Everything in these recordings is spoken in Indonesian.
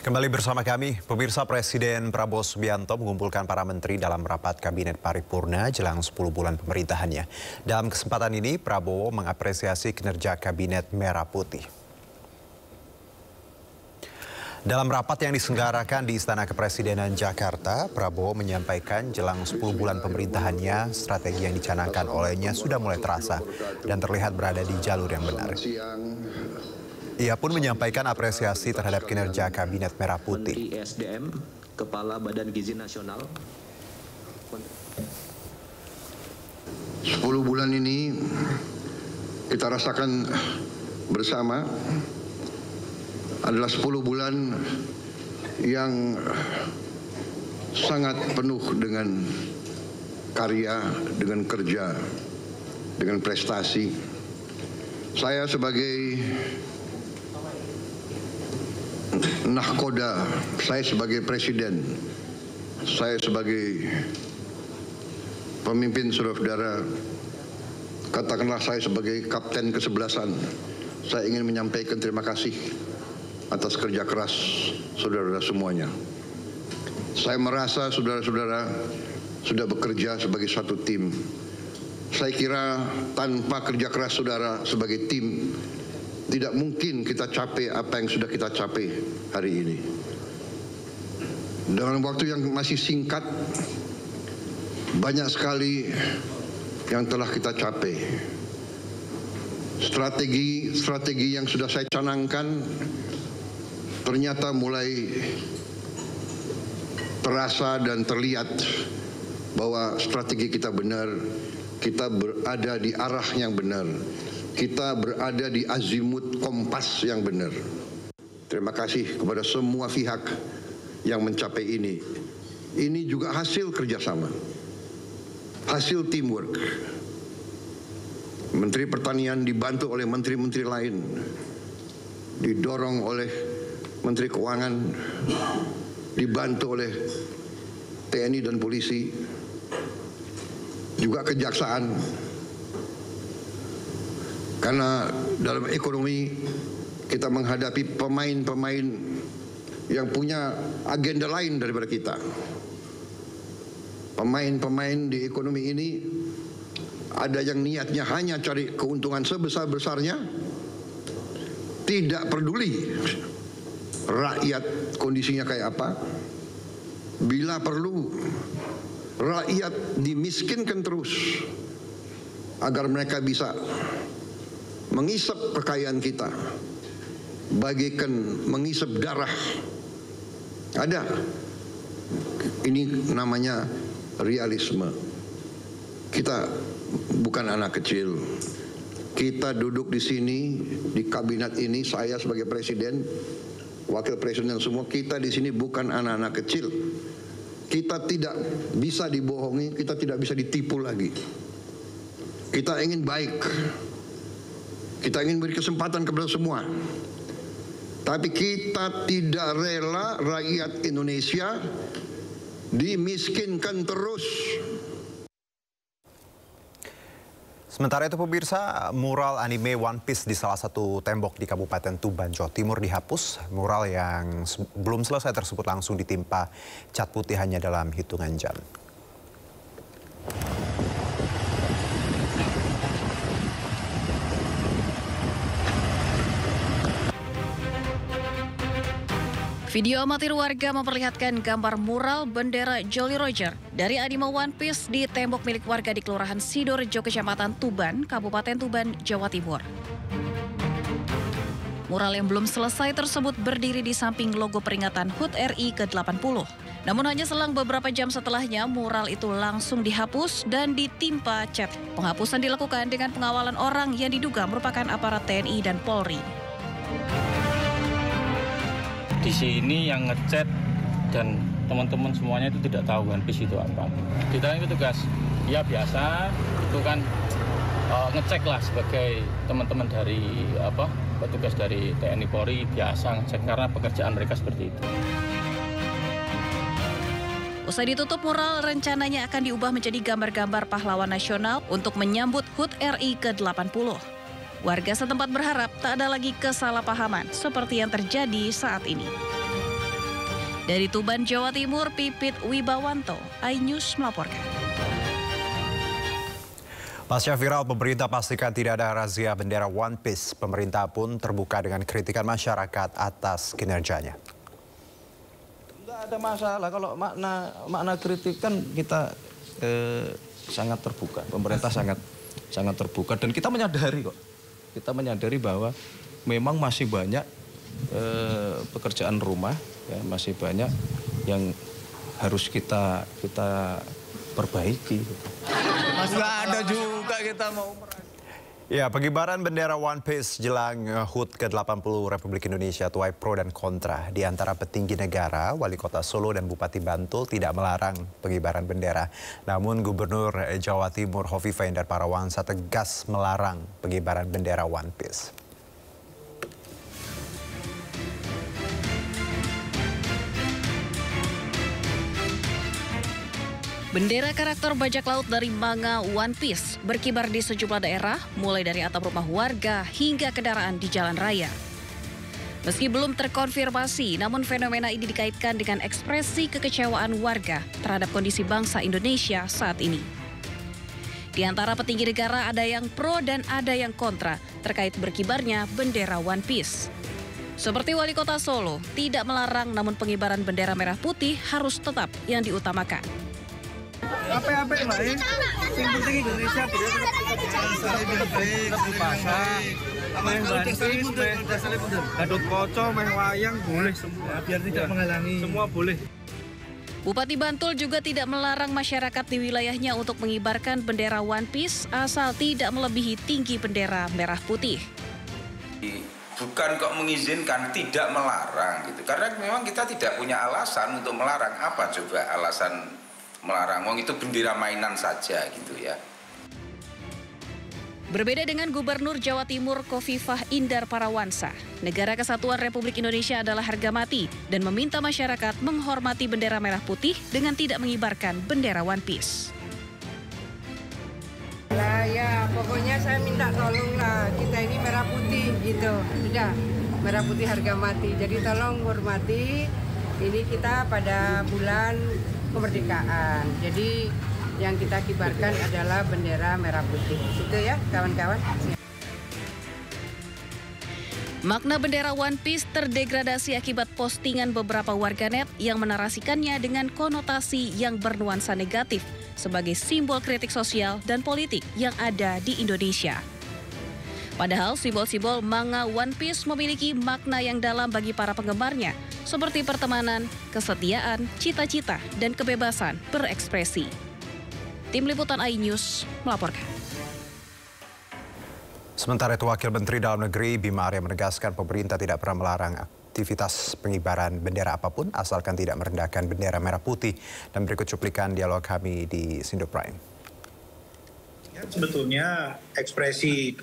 Kembali bersama kami, pemirsa. Presiden Prabowo Subianto mengumpulkan para menteri dalam rapat kabinet paripurna jelang 10 bulan pemerintahannya. Dalam kesempatan ini, Prabowo mengapresiasi kinerja kabinet Merah Putih. Dalam rapat yang diselenggarakan di Istana Kepresidenan Jakarta, Prabowo menyampaikan jelang 10 bulan pemerintahannya, strategi yang dicanangkan olehnya sudah mulai terasa dan terlihat berada di jalur yang benar. Ia pun menyampaikan apresiasi terhadap kinerja Kabinet Merah Putih. Menteri SDM, Kepala Badan Gizi Nasional. 10 bulan ini kita rasakan bersama adalah 10 bulan yang sangat penuh dengan karya, dengan kerja, dengan prestasi. Saya sebagai nahkoda, saya sebagai presiden, saya sebagai pemimpin saudara-saudara, katakanlah saya sebagai kapten kesebelasan, saya ingin menyampaikan terima kasih atas kerja keras saudara-saudara semuanya. Saya merasa saudara-saudara sudah bekerja sebagai satu tim. Saya kira tanpa kerja keras saudara sebagai tim, tidak mungkin kita capai apa yang sudah kita capai hari ini. Dalam waktu yang masih singkat, banyak sekali yang telah kita capai. Strategi yang sudah saya canangkan ternyata mulai terasa dan terlihat bahwa strategi kita benar, kita berada di arah yang benar. Kita berada di azimut kompas yang benar. Terima kasih kepada semua pihak yang mencapai ini. Ini juga hasil kerjasama, hasil teamwork. Menteri Pertanian dibantu oleh menteri-menteri lain, didorong oleh Menteri Keuangan, dibantu oleh TNI dan polisi, juga kejaksaan. Karena dalam ekonomi kita menghadapi pemain-pemain yang punya agenda lain daripada kita. Pemain-pemain di ekonomi ini ada yang niatnya hanya cari keuntungan sebesar-besarnya, tidak peduli rakyat kondisinya kayak apa. Bila perlu, rakyat dimiskinkan terus agar mereka bisa mengisap kekayaan kita, bagaikan mengisap darah. Ada. Ini namanya realisme. Kita bukan anak kecil. Kita duduk di sini, di kabinet ini, saya sebagai presiden, wakil presiden semua, kita di sini bukan anak-anak kecil. Kita tidak bisa dibohongi, kita tidak bisa ditipu lagi. Kita ingin baik. Kita ingin beri kesempatan kepada semua. Tapi kita tidak rela rakyat Indonesia dimiskinkan terus. Sementara itu pemirsa, mural anime One Piece di salah satu tembok di Kabupaten Tuban, Jawa Timur dihapus. Mural yang belum selesai tersebut langsung ditimpa cat putih hanya dalam hitungan jam. Video amatir warga memperlihatkan gambar mural bendera Jolly Roger dari anime One Piece di tembok milik warga di Kelurahan Sidorejo, Kecamatan Tuban, Kabupaten Tuban, Jawa Timur. Mural yang belum selesai tersebut berdiri di samping logo peringatan HUT RI ke-80. Namun hanya selang beberapa jam setelahnya, mural itu langsung dihapus dan ditimpa cat. Penghapusan dilakukan dengan pengawalan orang yang diduga merupakan aparat TNI dan Polri. Di sini yang ngecat dan teman-teman semuanya itu tidak tahu One Piece itu apa. Kita ini petugas ya biasa itu kan ngecek lah sebagai teman-teman dari petugas dari TNI Polri, biasa ngecek karena pekerjaan mereka seperti itu. Usai ditutup, mural rencananya akan diubah menjadi gambar-gambar pahlawan nasional untuk menyambut HUT RI ke-80. Warga setempat berharap tak ada lagi kesalahpahaman seperti yang terjadi saat ini. Dari Tuban, Jawa Timur, Pipit Wibawanto, iNews melaporkan. Pasca viral pemerintah pastikan tidak ada razia bendera One Piece, pemerintah pun terbuka dengan kritikan masyarakat atas kinerjanya. Enggak ada masalah kalau makna kritikan kita sangat terbuka, pemerintah sangat terbuka dan kita menyadari kok, kita menyadari bahwa memang masih banyak pekerjaan rumah, ya, masih banyak yang harus kita perbaiki. Masih ada juga kita mau Ya, pengibaran bendera One Piece jelang HUT ke-80 Republik Indonesia tuai pro dan kontra. Di antara petinggi negara, Wali Kota Solo dan Bupati Bantul tidak melarang pengibaran bendera. Namun Gubernur Jawa Timur Hovifah Indar Parawansa tegas melarang pengibaran bendera One Piece. Bendera karakter bajak laut dari manga One Piece berkibar di sejumlah daerah, mulai dari atap rumah warga hingga kendaraan di jalan raya. Meski belum terkonfirmasi, namun fenomena ini dikaitkan dengan ekspresi kekecewaan warga terhadap kondisi bangsa Indonesia saat ini. Di antara petinggi negara ada yang pro dan ada yang kontra terkait berkibarnya bendera One Piece. Seperti Wali Kota Solo, tidak melarang namun pengibaran bendera merah putih harus tetap yang diutamakan. Apa-apa lah ya, yang penting Indonesia tetap dipasang, main bandis, main gadot koco, main wayang boleh semua, biar tidak menghalangi, semua boleh. Bupati Bantul juga tidak melarang masyarakat di wilayahnya untuk mengibarkan bendera One Piece asal tidak melebihi tinggi bendera merah putih. Bukan kok mengizinkan, tidak melarang gitu, karena memang kita tidak punya alasan untuk melarang. Apa coba alasan melarang? Wong itu bendera mainan saja gitu ya. Berbeda dengan Gubernur Jawa Timur Hovifah Indar Parawansa, Negara Kesatuan Republik Indonesia adalah harga mati dan meminta masyarakat menghormati bendera merah putih dengan tidak mengibarkan bendera One Piece. Lah ya, pokoknya saya minta tolonglah, kita ini merah putih gitu, sudah merah putih harga mati. Jadi tolong hormati, ini kita pada bulan kemerdekaan. Jadi yang kita kibarkan adalah bendera merah putih. Itu ya kawan-kawan. Makna bendera One Piece terdegradasi akibat postingan beberapa warganet yang menarasikannya dengan konotasi yang bernuansa negatif sebagai simbol kritik sosial dan politik yang ada di Indonesia. Padahal simbol-simbol manga One Piece memiliki makna yang dalam bagi para penggemarnya, seperti pertemanan, kesetiaan, cita-cita, dan kebebasan berekspresi. Tim Liputan iNews melaporkan. Sementara itu, Wakil Menteri Dalam Negeri Bima Arya menegaskan pemerintah tidak pernah melarang aktivitas pengibaran bendera apapun asalkan tidak merendahkan bendera merah putih. Dan berikut cuplikan dialog kami di Sindo Prime. Sebetulnya ekspresi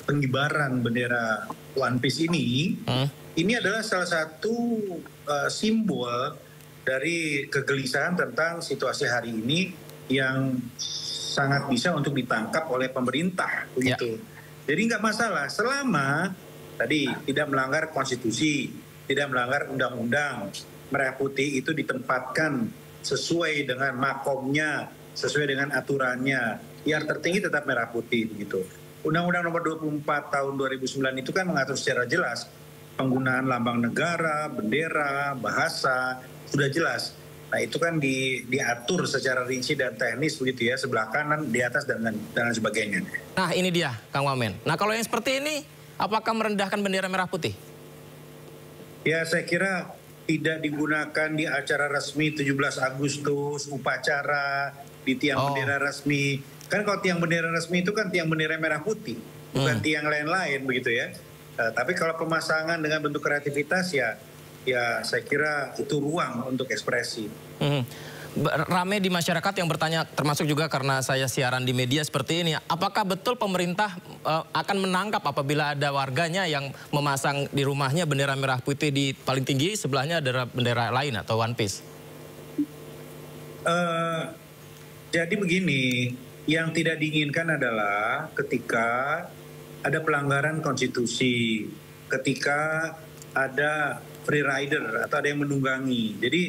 pengibaran bendera One Piece ini adalah salah satu simbol dari kegelisahan tentang situasi hari ini yang sangat bisa untuk ditangkap oleh pemerintah begitu. Jadi nggak masalah selama tadi tidak melanggar konstitusi, tidak melanggar undang-undang. Merah putih itu ditempatkan sesuai dengan makomnya, sesuai dengan aturannya. Yang tertinggi tetap merah putih begitu. Undang-Undang Nomor 24 Tahun 2009 itu kan mengatur secara jelas penggunaan lambang negara, bendera, bahasa, sudah jelas. Nah itu kan diatur secara rinci dan teknis begitu ya, sebelah kanan, di atas, dan sebagainya. Nah ini dia Kang Wamen. Nah kalau yang seperti ini, apakah merendahkan bendera merah putih? Ya saya kira tidak digunakan di acara resmi 17 Agustus, upacara, di tiang bendera resmi. Kan kalau tiang bendera resmi itu kan tiang bendera merah putih, bukan tiang lain-lain begitu ya. Tapi kalau pemasangan dengan bentuk kreativitas ya saya kira itu ruang untuk ekspresi. Rame di masyarakat yang bertanya, termasuk juga karena saya siaran di media seperti ini, apakah betul pemerintah akan menangkap apabila ada warganya yang memasang di rumahnya bendera merah putih di paling tinggi, sebelahnya ada bendera lain atau One Piece? Jadi begini, yang tidak diinginkan adalah ketika ada pelanggaran konstitusi, ketika ada free rider atau ada yang menunggangi. Jadi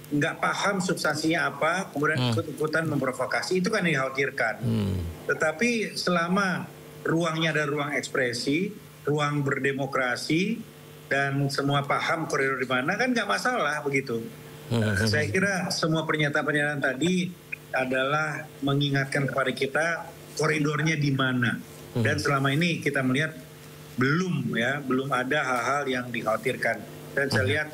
nggak paham substansinya apa, kemudian ikut-ikutan memprovokasi, itu kan yang dikhawatirkan. Tetapi selama ruangnya ada ruang ekspresi, ruang berdemokrasi, dan semua paham koridor di mana, kan nggak masalah begitu. Saya kira semua pernyataan-pernyataan tadi adalah mengingatkan kepada kita koridornya di mana. Dan selama ini kita melihat belum ada hal-hal yang dikhawatirkan. Dan saya lihat